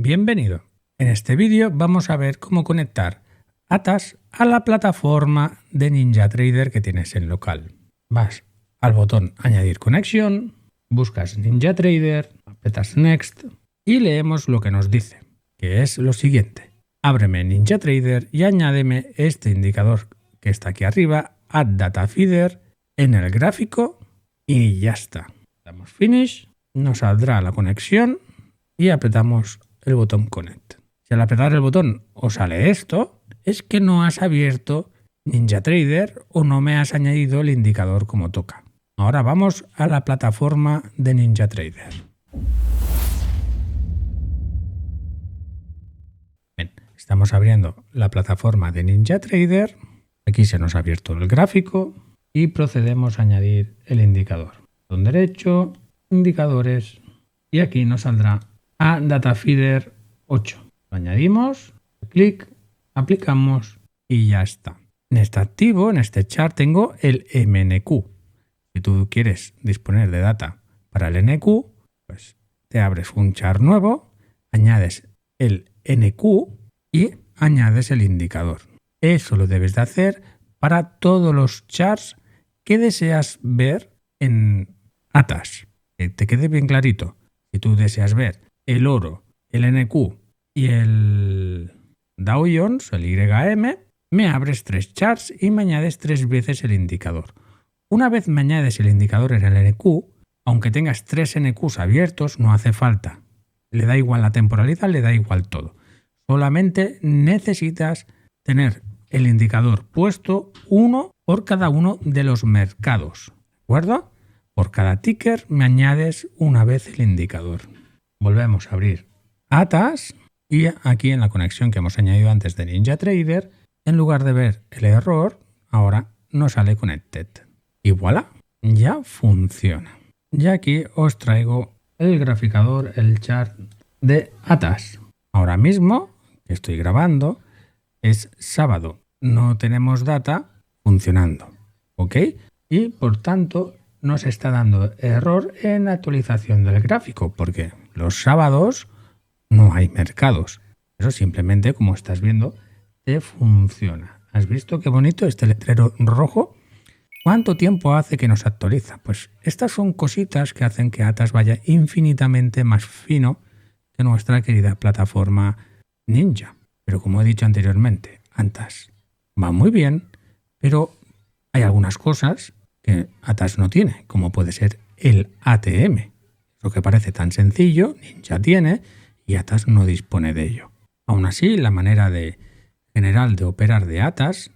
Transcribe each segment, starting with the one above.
Bienvenido. En este vídeo vamos a ver cómo conectar Atas a la plataforma de NinjaTrader que tienes en local. Vas al botón Añadir conexión, buscas NinjaTrader, apretas Next y leemos lo que nos dice, que es lo siguiente. Ábreme NinjaTrader y añádeme este indicador que está aquí arriba, Add Data Feeder, en el gráfico y ya está. Damos Finish, nos saldrá la conexión y apretamos el botón Connect. Si al apretar el botón os sale esto, es que no has abierto NinjaTrader o no me has añadido el indicador como toca. Ahora vamos a la plataforma de NinjaTrader. Bien, estamos abriendo la plataforma de NinjaTrader. Aquí se nos ha abierto el gráfico y procedemos a añadir el indicador. Botón derecho, indicadores y aquí nos saldrá a Data Feeder 8. Lo añadimos, clic, aplicamos y ya está. En este activo, en este chart, tengo el MNQ. Si tú quieres disponer de data para el NQ, pues te abres un chart nuevo, añades el NQ y añades el indicador. Eso lo debes de hacer para todos los charts que deseas ver en Atas. Que te quede bien clarito. Si tú deseas ver el oro, el NQ y el Dow Jones, el YM, me abres 3 charts y me añades 3 veces el indicador. Una vez me añades el indicador en el NQ, aunque tengas 3 NQs abiertos, no hace falta. Le da igual la temporalidad, le da igual todo. Solamente necesitas tener el indicador puesto uno por cada uno de los mercados. ¿De acuerdo? Por cada ticker me añades una vez el indicador. Volvemos a abrir Atas y aquí en la conexión que hemos añadido antes de NinjaTrader, en lugar de ver el error, ahora nos sale Connected. Y voilà, ya funciona. Y aquí os traigo el graficador, el chart de Atas. Ahora mismo que estoy grabando es sábado. No tenemos data funcionando. ¿Ok? Y por tanto nos está dando error en la actualización del gráfico porque los sábados no hay mercados. Eso simplemente, como estás viendo, te funciona. ¿Has visto qué bonito este letrero rojo? ¿Cuánto tiempo hace que nos actualiza? Pues estas son cositas que hacen que Atas vaya infinitamente más fino que nuestra querida plataforma Ninja. Pero como he dicho anteriormente, Atas va muy bien, pero hay algunas cosas que Atas no tiene, como puede ser el ATM. Lo que parece tan sencillo, Ninja tiene y Atas no dispone de ello. Aún así, la manera general de operar de Atas,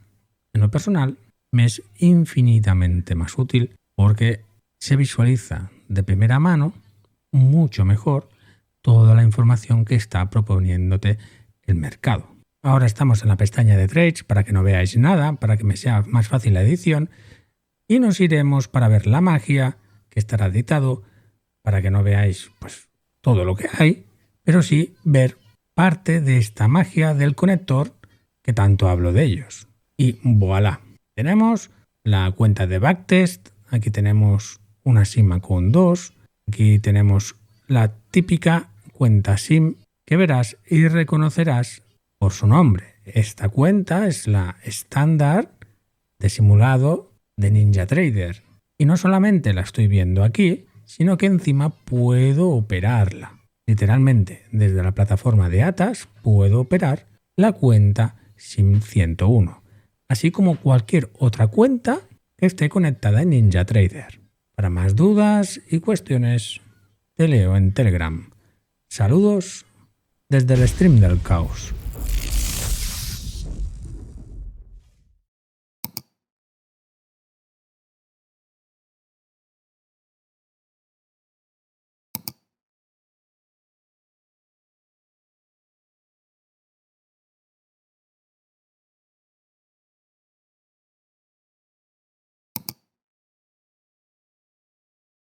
en lo personal, me es infinitamente más útil porque se visualiza de primera mano mucho mejor toda la información que está proponiéndote el mercado. Ahora estamos en la pestaña de Trades para que no veáis nada, para que me sea más fácil la edición. Y nos iremos para ver la magia, que estará editado, para que no veáis pues todo lo que hay, pero sí ver parte de esta magia del conector que tanto hablo de ellos. Y voilà, tenemos la cuenta de backtest, aquí tenemos una SIM con 2, aquí tenemos la típica cuenta SIM que verás y reconocerás por su nombre. Esta cuenta es la estándar de simulado de NinjaTrader. Y no solamente la estoy viendo aquí, sino que encima puedo operarla. Literalmente, desde la plataforma de Atas puedo operar la cuenta SIM101, así como cualquier otra cuenta que esté conectada en NinjaTrader. Para más dudas y cuestiones, te leo en Telegram. Saludos desde el stream del caos.